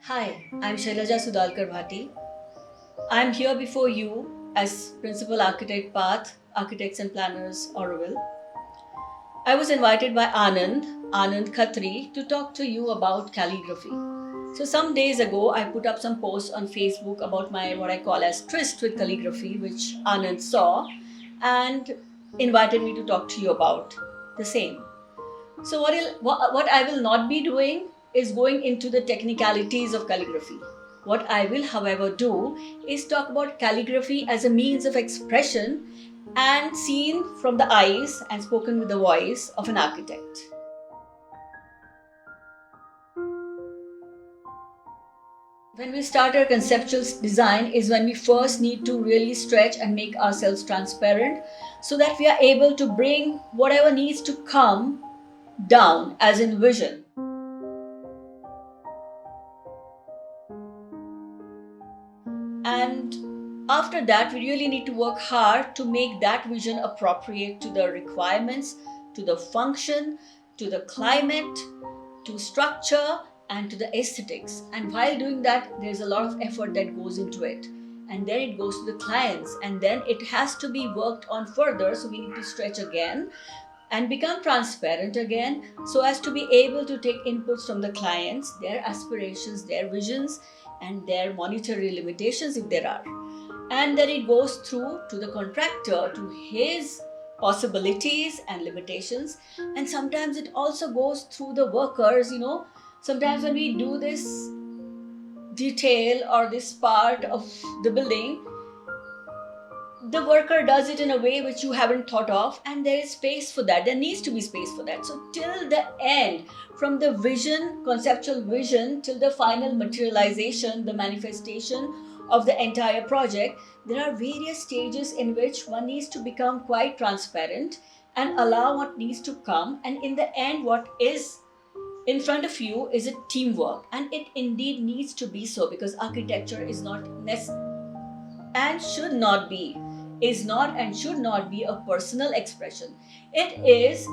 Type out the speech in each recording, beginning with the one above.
Hi, I'm Shailaja Sudalkar Bhati. I'm here before you as Principal Architect Path, Architects and Planners, Auroville. I was invited by Anand Khatri, to talk to you about calligraphy. So some days ago, I put up some posts on Facebook about my what I call as tryst with calligraphy, which Anand saw and invited me to talk to you about the same. So, what I will not be doing is going into the technicalities of calligraphy. What I will, however, do is talk about calligraphy as a means of expression and seen from the eyes and spoken with the voice of an architect. When we start our conceptual design is when we first need to really stretch and make ourselves transparent so that we are able to bring whatever needs to come down as in vision. And after that, we really need to work hard to make that vision appropriate to the requirements, to the function, to the climate, to structure, and to the aesthetics. And while doing that, there's a lot of effort that goes into it. And then it goes to the clients, and then it has to be worked on further. So we need to stretch again and become transparent again so as to be able to take inputs from the clients, their aspirations, their visions, and their monetary limitations if there are. And then it goes through to the contractor, to his possibilities and limitations. And sometimes it also goes through the workers. Sometimes when we do this detail or this part of the building, the worker does it in a way which you haven't thought of, and there is space for that. There needs to be space for that. So till the end, from the vision, conceptual vision, till the final materialization, the manifestation of the entire project, there are various stages in which one needs to become quite transparent and allow what needs to come. And in the end, what is in front of you is a teamwork, and it indeed needs to be so, because architecture is not necessary and should not be, is not and should not be a personal expression. It is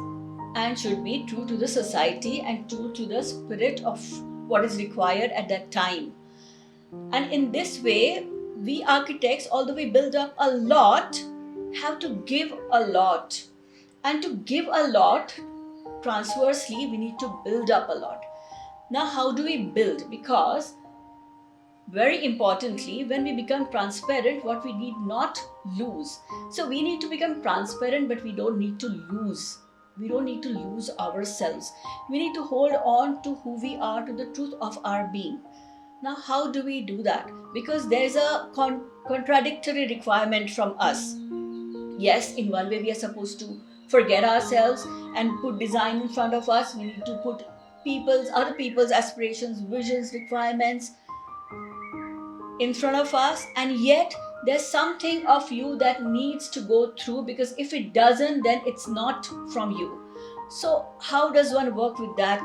and should be true to the society and true to the spirit of what is required at that time. And in this way, we architects, although we build up a lot, have to give a lot. And to give a lot, transversely, we need to build up a lot. Now, how do we build? Because very importantly, when we become transparent, what we need not lose. So we need to become transparent, but we don't need to lose. We don't need to lose ourselves. We need to hold on to who we are, to the truth of our being. Now, how do we do that? Because there's a contradictory requirement from us. Yes, in one way we are supposed to forget ourselves and put design in front of us. We need to put other people's aspirations, visions, requirements in front of us, and yet there's something of you that needs to go through, because if it doesn't, then it's not from you. So how does one work with that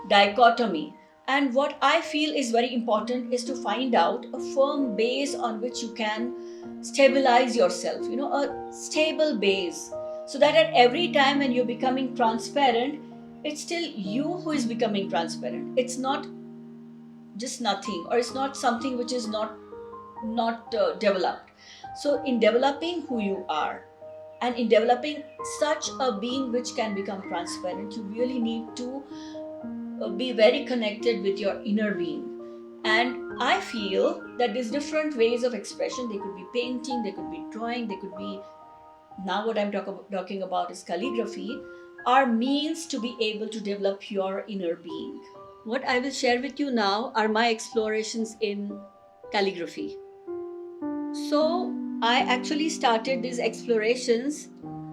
dichotomy? And what I feel is very important is to find out a firm base on which you can stabilize yourself, a stable base, so that at every time when you're becoming transparent, it's still you who is becoming transparent. It's not just nothing, or it's not something which is not developed. So in developing who you are and in developing such a being which can become transparent, you really need to be very connected with your inner being. And I feel that there's different ways of expression. They could be painting, they could be drawing, they could be, now what I'm talking about is calligraphy, are means to be able to develop your inner being. What I will share with you now are my explorations in calligraphy. So, I actually started these explorations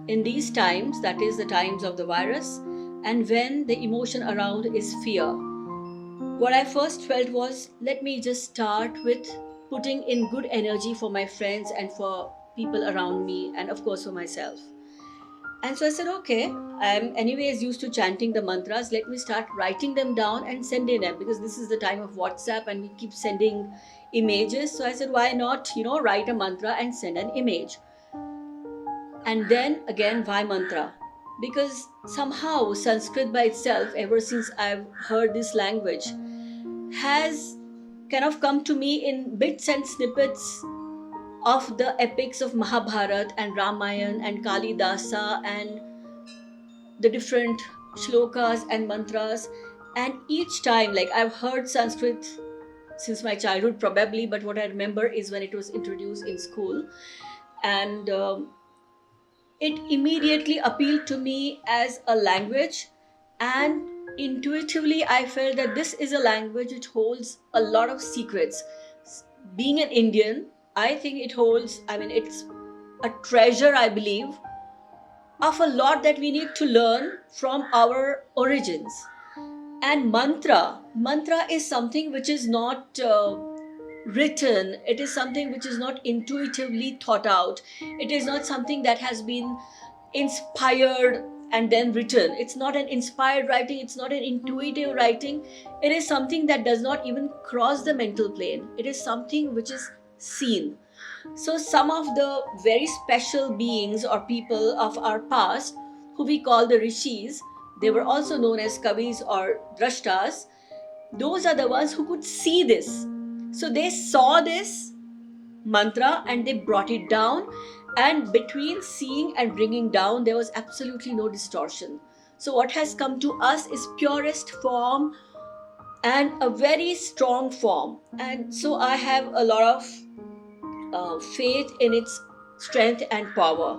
in these times, that is, the times of the virus, and when the emotion around is fear. What I first felt was, let me just start with putting in good energy for my friends and for people around me, and of course for myself. And so I said, okay, I'm anyways used to chanting the mantras. Let me start writing them down and sending them, because this is the time of WhatsApp and we keep sending images. So I said, why not, write a mantra and send an image? And then again, why mantra? Because somehow Sanskrit by itself, ever since I've heard this language, has kind of come to me in bits and snippets of the epics of Mahabharata and Ramayana and Kalidasa and the different shlokas and mantras. And each time, like, I've heard Sanskrit since my childhood probably, but what I remember is when it was introduced in school. And it immediately appealed to me as a language, and intuitively I felt that this is a language which holds a lot of secrets. Being an Indian, I think it holds, I mean, it's a treasure, I believe, of a lot that we need to learn from our origins. And mantra is something which is not written, it is something which is not intuitively thought out, it is not something that has been inspired and then written. It's not an inspired writing, it's not an intuitive writing, it is something that does not even cross the mental plane, it is something which is seen. So some of the very special beings or people of our past, who we call the rishis, they were also known as kavis or drashtas, those are the ones who could see this. So they saw this mantra and they brought it down, and between seeing and bringing down there was absolutely no distortion. So what has come to us is purest form and a very strong form. And so I have a lot of faith in its strength and power.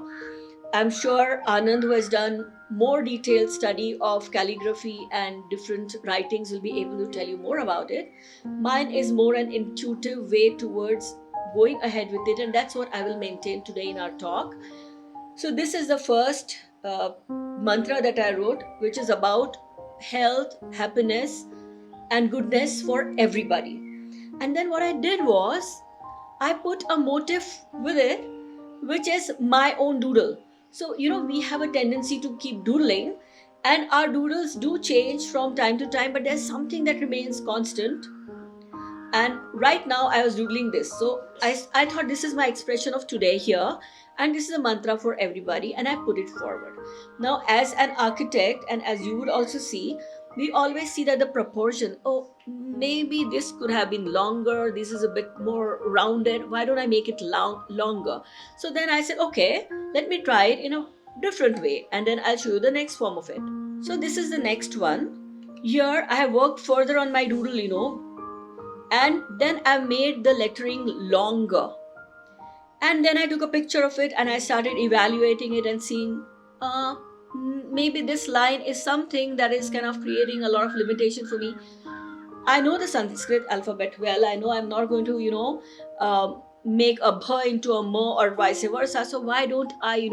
I'm sure Anand, who has done more detailed study of calligraphy and different writings, will be able to tell you more about it. Mine is more an intuitive way towards going ahead with it, and that's what I will maintain today in our talk. So this is the first mantra that I wrote, which is about health, happiness, and goodness for everybody. And then what I did was, I put a motif with it, which is my own doodle. So, we have a tendency to keep doodling, and our doodles do change from time to time, but there's something that remains constant. And right now I was doodling this. So I thought this is my expression of today here, and this is a mantra for everybody, and I put it forward. Now, as an architect, and as you would also see, we always see that the proportion, maybe this could have been longer, this is a bit more rounded, why don't I make it longer? So then I said, okay, let me try it in a different way, and then I'll show you the next form of it. So this is the next one. Here I have worked further on my doodle, and then I've made the lettering longer. And then I took a picture of it and I started evaluating it and seeing, maybe this line is something that is kind of creating a lot of limitation for me. I know the Sanskrit alphabet well. I know I'm not going to, make a bh into a m or vice versa. So why don't I,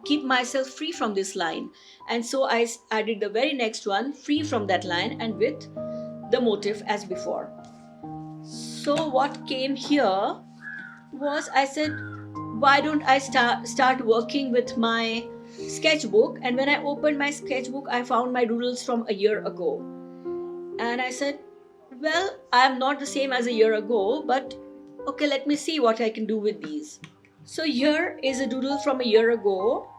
keep myself free from this line? And so I did the very next one, free from that line and with the motif as before. So what came here was, I said, why don't I start working with my sketchbook? And when I opened my sketchbook, I found my doodles from a year ago. And I said, well, I'm not the same as a year ago, but okay, let me see what I can do with these. So here is a doodle from a year ago,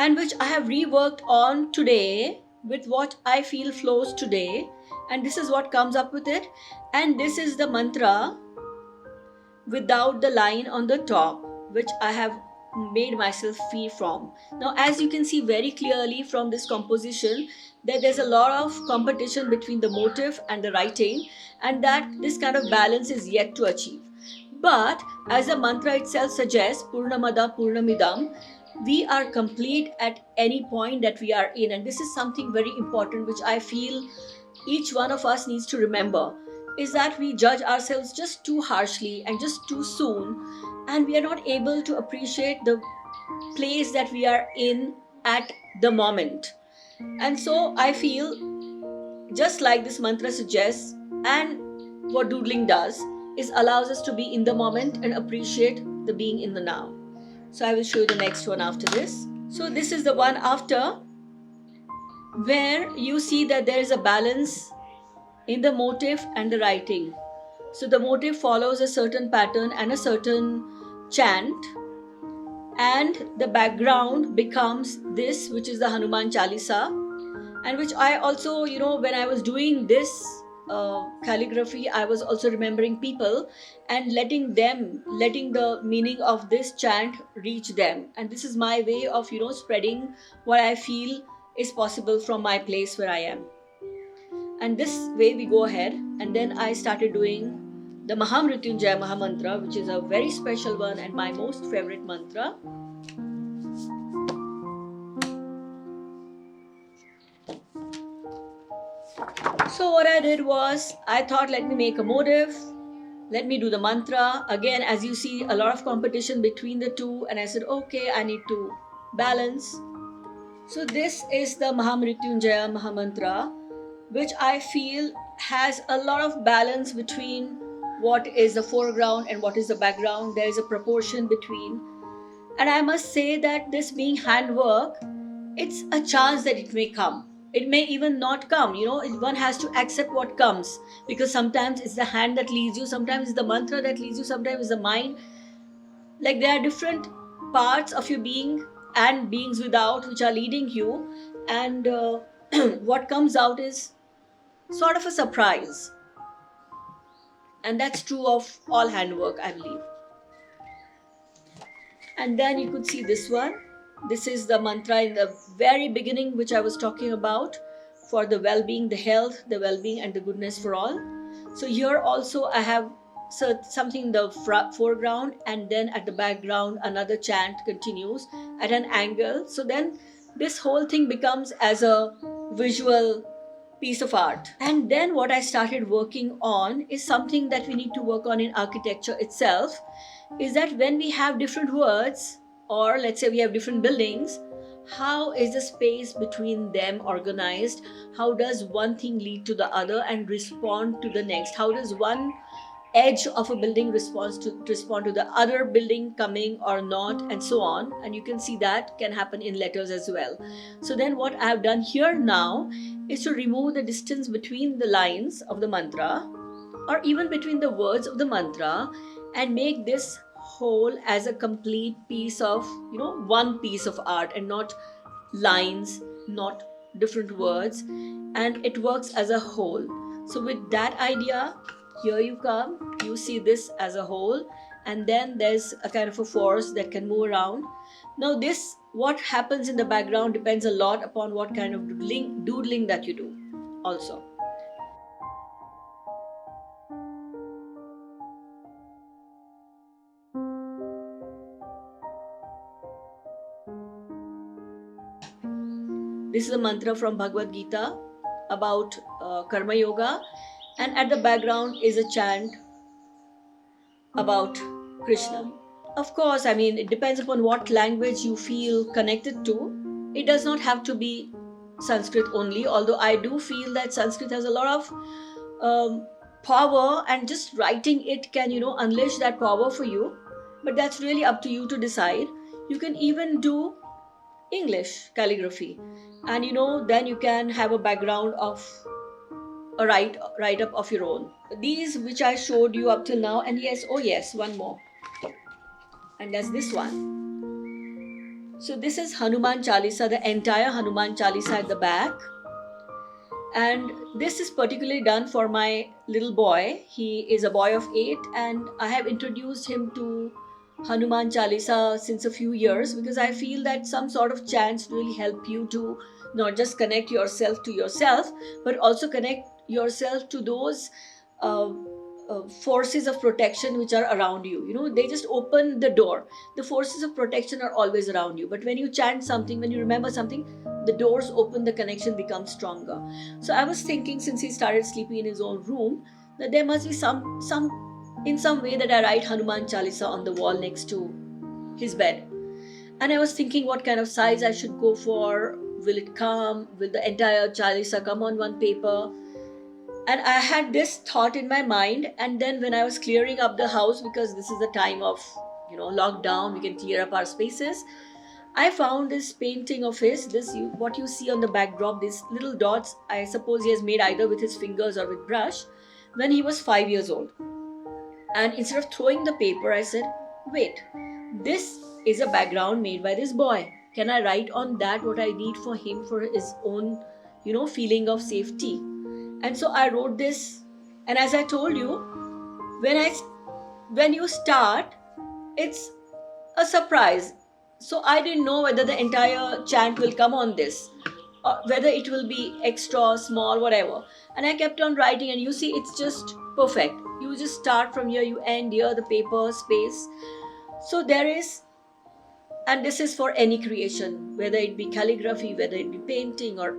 and which I have reworked on today with what I feel flows today. And this is what comes up with it. And this is the mantra without the line on the top, which I have made myself free from. Now, as you can see very clearly from this composition, that there's a lot of competition between the motif and the writing, and that this kind of balance is yet to achieve. But as the mantra itself suggests, Purnamada Purnamidam, we are complete at any point that we are in. And this is something very important which I feel each one of us needs to remember, is that we judge ourselves just too harshly and just too soon, and we are not able to appreciate the place that we are in at the moment. And so I feel, just like this mantra suggests, and what doodling does, is allows us to be in the moment and appreciate the being in the now. So I will show you the next one after this. So this is the one after, where you see that there is a balance in the motif and the writing. So the motif follows a certain pattern and a certain chant, and the background becomes this, which is the Hanuman Chalisa, and which I also, when I was doing this calligraphy, I was also remembering people and letting the meaning of this chant reach them. And this is my way of, spreading what I feel is possible from my place where I am. And this way we go ahead. And then I started doing the Mahamrityunjaya Mahamantra, which is a very special one and my most favorite mantra. So what I did was, I thought, let me make a motive, let me do the mantra. Again, as you see, a lot of competition between the two, and I said, okay, I need to balance. So this is the Mahamrityunjaya Mahamantra, which I feel has a lot of balance between what is the foreground and what is the background. There is a proportion between. And I must say that this being handwork, it's a chance that it may come. It may even not come, one has to accept what comes, because sometimes it's the hand that leads you, sometimes it's the mantra that leads you, sometimes it's the mind. Like there are different parts of your being and beings without which are leading you, and what comes out is sort of a surprise. And that's true of all handwork, I believe. And then you could see this one. This is the mantra in the very beginning, which I was talking about, for the well-being, the health, the well-being, and the goodness for all. So here also I have something in the foreground, and then at the background another chant continues at an angle. So then this whole thing becomes as a visual piece of art. And then what I started working on is something that we need to work on in architecture itself, is that when we have different words, or let's say we have different buildings, how is the space between them organized? How does one thing lead to the other and respond to the next? How does one edge of a building respond to the other building coming or not, and so on? And you can see that can happen in letters as well. So then what I have done here now is to remove the distance between the lines of the mantra, or even between the words of the mantra, and make this whole as a complete piece of, one piece of art, and not lines, not different words, and it works as a whole. So with that idea, here you come, you see this as a whole, and then there's a kind of a force that can move around. Now this, what happens in the background depends a lot upon what kind of doodling that you do also. This is a mantra from Bhagavad Gita about Karma Yoga, and at the background is a chant about Krishna. Of course, it depends upon what language you feel connected to. It does not have to be Sanskrit only, although I do feel that Sanskrit has a lot of power, and just writing it can, unleash that power for you. But that's really up to you to decide. You can even do English calligraphy, and then you can have a background of a write up of your own. These which I showed you up till now, and yes, one more, and that's this one. So this is Hanuman Chalisa, the entire Hanuman Chalisa at the back, and this is particularly done for my little boy. He is a boy of 8, and I have introduced him to Hanuman Chalisa since a few years, because I feel that some sort of chants really help you to not just connect yourself to yourself, but also connect yourself to those forces of protection which are around you. They just open the door. The forces of protection are always around you, but when you chant something, when you remember something, the doors open, the connection becomes stronger. So I was thinking, since he started sleeping in his own room, that there must be in some way that I write Hanuman Chalisa on the wall next to his bed. And I was thinking what kind of size I should go for. Will the entire Chalisa come on one paper? And I had this thought in my mind, and then when I was clearing up the house, because this is the time of lockdown, we can clear up our spaces, I found this painting of his, what you see on the backdrop, these little dots. I suppose he has made either with his fingers or with brush, when he was 5 years old. And instead of throwing the paper, I said, wait, this is a background made by this boy. Can I write on that what I need for him, for his own, feeling of safety? And so I wrote this, and as I told you, when I when you start, it's a surprise. So I didn't know whether the entire chant will come on this, or whether it will be extra small, whatever. And I kept on writing, and you see, it's just perfect. You just start from here, you end here, the paper space. So there is, and this is for any creation, whether it be calligraphy, whether it be painting or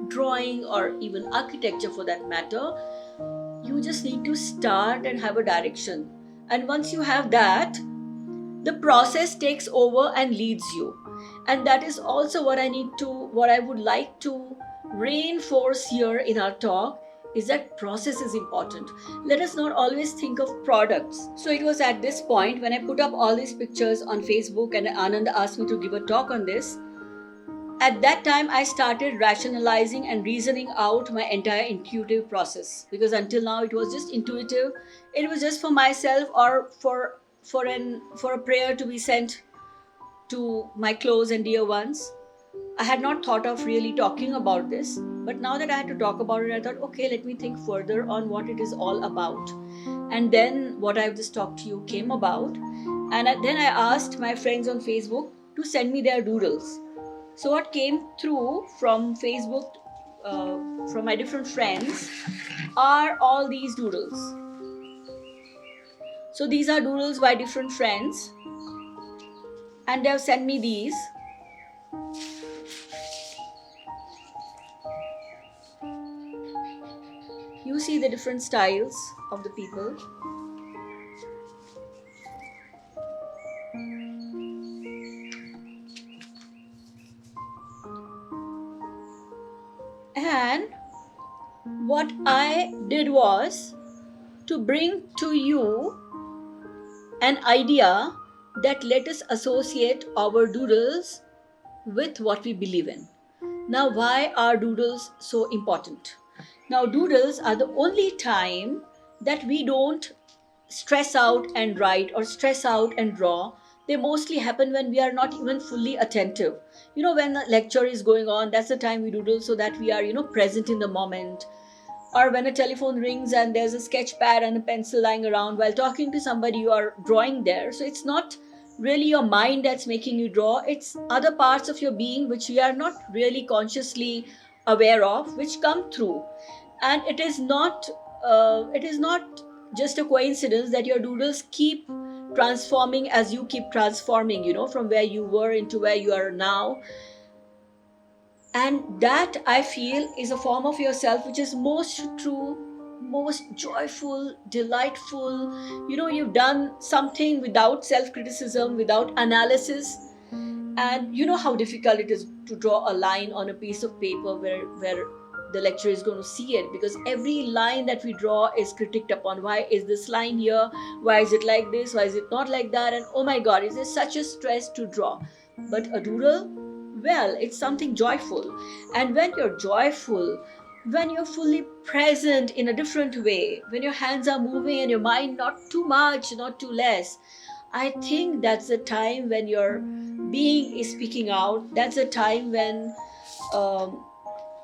drawing or even architecture for that matter. You just need to start and have a direction. And once you have that, the process takes over and leads you. And that is also what I would like to reinforce here in our talk, is that process is important. Let us not always think of products. So it was at this point when I put up all these pictures on Facebook and Anand asked me to give a talk on this. At that time, I started rationalizing and reasoning out my entire intuitive process, because until now it was just intuitive. It was just for myself, or for a prayer to be sent to my close and dear ones. I had not thought of really talking about this, but now that I had to talk about it, I thought, okay, let me think further on what it is all about. And then what I've just talked to you came about, and then I asked my friends on Facebook to send me their doodles. So what came through from Facebook, from my different friends, are all these doodles. So these are doodles by different friends, and they have sent me these. You see the different styles of the people. And what I did was to bring to you an idea that let us associate our doodles with what we believe in. Now, why are doodles so important? Now, doodles are the only time that we don't stress out and write or stress out and draw. They mostly happen when we are not even fully attentive. When the lecture is going on, that's the time we doodle, so that we are, present in the moment. Or when a telephone rings and there's a sketch pad and a pencil lying around while talking to somebody, you are drawing there. So it's not really your mind that's making you draw, it's other parts of your being which we are not really consciously aware of, which come through. And it is not just a coincidence that your doodles keep transforming as you keep transforming, from where you were into where you are now. And that, I feel, is a form of yourself which is most true, most joyful, delightful. You've done something without self-criticism, without analysis. And you know how difficult it is to draw a line on a piece of paper where the lecturer is going to see it, because every line that we draw is critiqued upon. Why is this line here? Why is it like this? Why is it not like that? And oh my God, is there such a stress to draw? But a doodle, well, it's something joyful. And when you're joyful, when you're fully present in a different way, when your hands are moving and your mind not too much, not too less, I think that's the time when your being is speaking out. That's the time when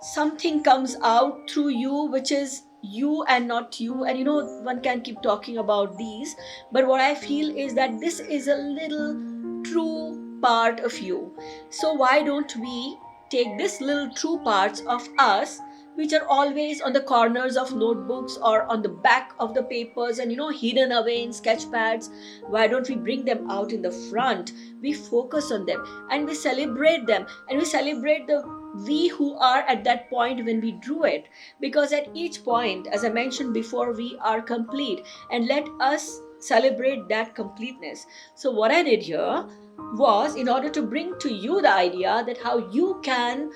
something comes out through you, which is you and not you. And one can keep talking about these, but what I feel is that this is a little true part of you. So why don't we take this little true parts of us, which are always on the corners of notebooks or on the back of the papers and hidden away in sketch pads? Why don't we bring them out in the front? We focus on them and we celebrate them, and we celebrate the we who are at that point when we drew it, because at each point, as I mentioned before, we are complete, and let us celebrate that completeness. So what I did here was, in order to bring to you the idea that how you can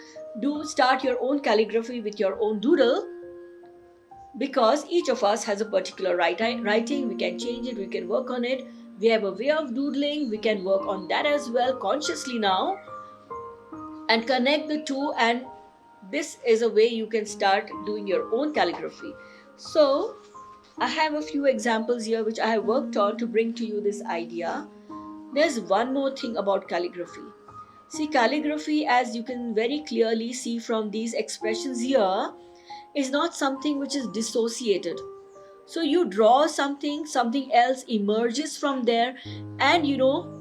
start your own calligraphy with your own doodle, because each of us has a particular writing. We can change it, we can work on it, we have a way of doodling, we can work on that as well consciously now and connect the two, and this is a way you can start doing your own calligraphy. So I have a few examples here which I have worked on to bring to you this idea. There's one more thing about calligraphy. See, calligraphy, as you can very clearly see from these expressions here, is not something which is dissociated. So you draw something, something else emerges from there, and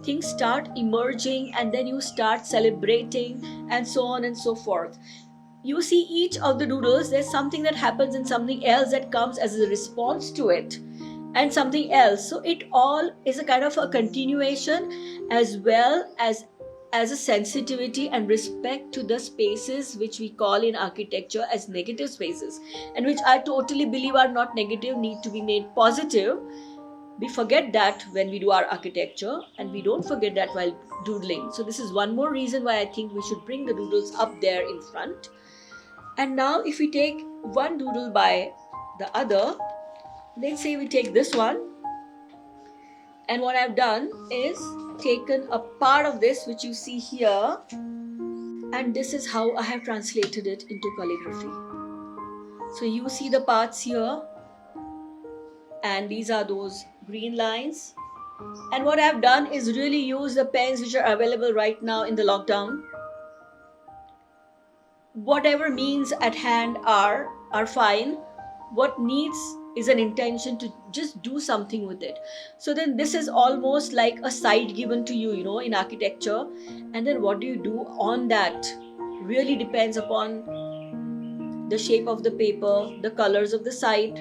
things start emerging, and then you start celebrating, and so on and so forth. You see, each of the doodles, there's something that happens and something else that comes as a response to it, and something else. So it all is a kind of a continuation, as well as a sensitivity and respect to the spaces which we call in architecture as negative spaces, and which I totally believe are not negative, need to be made positive. We forget that when we do our architecture, and we don't forget that while doodling. So this is one more reason why I think we should bring the doodles up there in front. And now if we take one doodle by the other, let's say we take this one, and what I've done is taken a part of this which you see here, and this is how I have translated it into calligraphy. So you see the parts here, and these are those green lines. And what I've done is really use the pens which are available right now in the lockdown. Whatever means at hand are fine. What needs is an intention to just do something with it. So then this is almost like a site given to you, in architecture. And then what do you do on that really depends upon the shape of the paper, the colors of the site.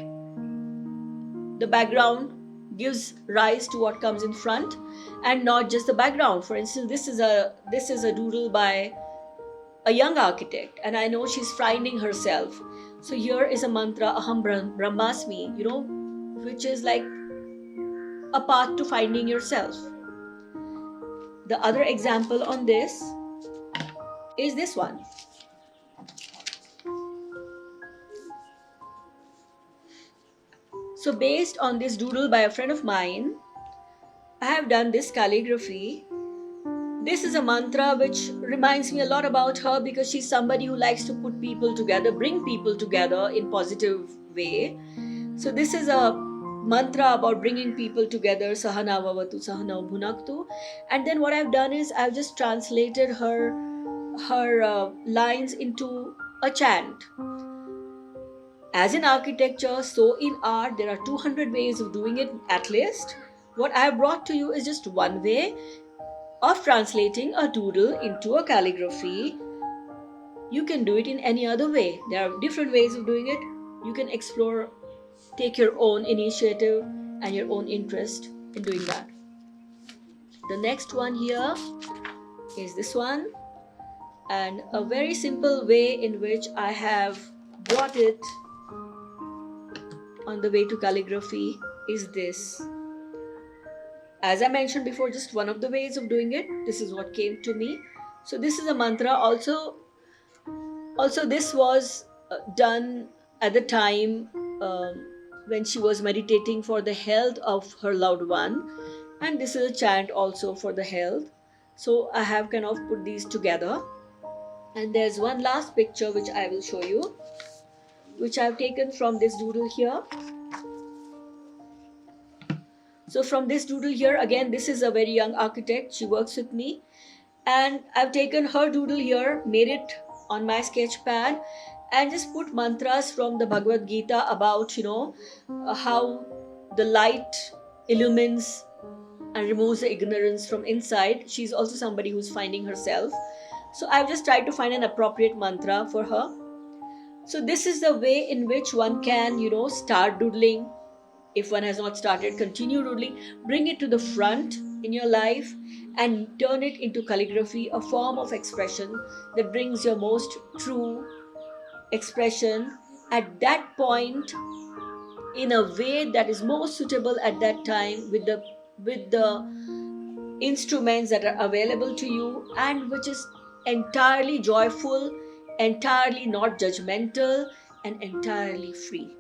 The background gives rise to what comes in front, and not just the background. For instance, this is a doodle by a young architect, and I know she's finding herself. So here is a mantra, Aham Brahmasmi, which is like a path to finding yourself. The other example on this is this one. So based on this doodle by a friend of mine, I have done this calligraphy. This is a mantra which reminds me a lot about her, because she's somebody who likes to put people together, bring people together in positive way. So this is a mantra about bringing people together, Sahana Vavatu Sahana Bhunaktu. And then what I've done is I've just translated her lines into a chant. As in architecture, so in art, there are 200 ways of doing it at least. What I have brought to you is just one way of translating a doodle into a calligraphy. You can do it in any other way. There are different ways of doing it. You can explore, take your own initiative and your own interest in doing that. The next one here is this one, and a very simple way in which I have brought it on the way to calligraphy is this. As I mentioned before, just one of the ways of doing it. This is what came to me. So this is a mantra. Also this was done at the time when she was meditating for the health of her loved one. And this is a chant also for the health. So I have kind of put these together. And there's one last picture which I will show you, which I've taken from this doodle here. So from this doodle here, again, this is a very young architect. She works with me. And I've taken her doodle here, made it on my sketch pad, and just put mantras from the Bhagavad Gita about, how the light illumines and removes the ignorance from inside. She's also somebody who's finding herself. So I've just tried to find an appropriate mantra for her. So this is the way in which one can, start doodling. If one has not started, continue doodling. Bring it to the front in your life and turn it into calligraphy, a form of expression that brings your most true expression at that point in a way that is most suitable at that time, with the instruments that are available to you, and which is entirely joyful, entirely not judgmental, and entirely free.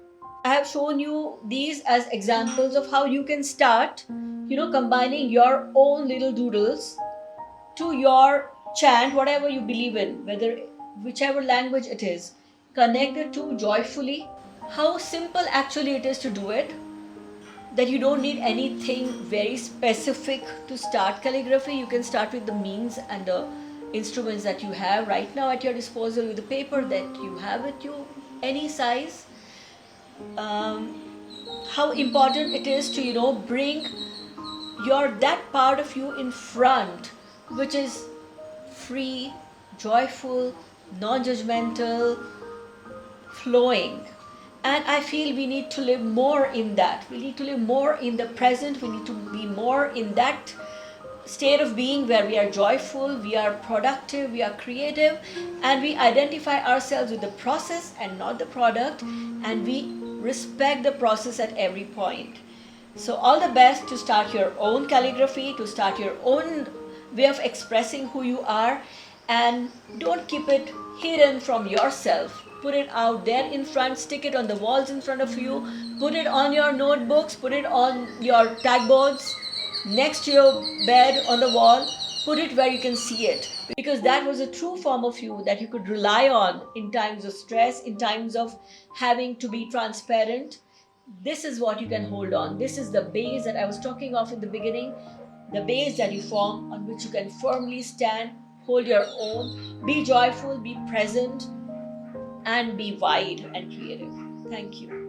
I have shown you these as examples of how you can start, combining your own little doodles to your chant, whatever you believe in, whichever language it is. Connect the two joyfully. How simple actually it is to do it, that you don't need anything very specific to start calligraphy. You can start with the means and the instruments that you have right now at your disposal, with the paper that you have with you, any size. How important it is to bring that part of you in front, which is free, joyful, non-judgmental, flowing. And I feel we need to live more in that. We need to live more in the present. We need to be more in that state of being where we are joyful, we are productive, we are creative, and we identify ourselves with the process and not the product, and we respect the process at every point. So all the best to start your own calligraphy, to start your own way of expressing who you are, and don't keep it hidden from yourself. Put it out there in front, stick it on the walls in front of you, put it on your notebooks, put it on your tag boards, next to your bed on the wall. Put it where you can see it, because that was a true form of you that you could rely on in times of stress, in times of having to be transparent. This is what you can hold on. This is the base that I was talking of in the beginning, the base that you form on which you can firmly stand, hold your own, be joyful, be present, and be wide and creative. Thank you.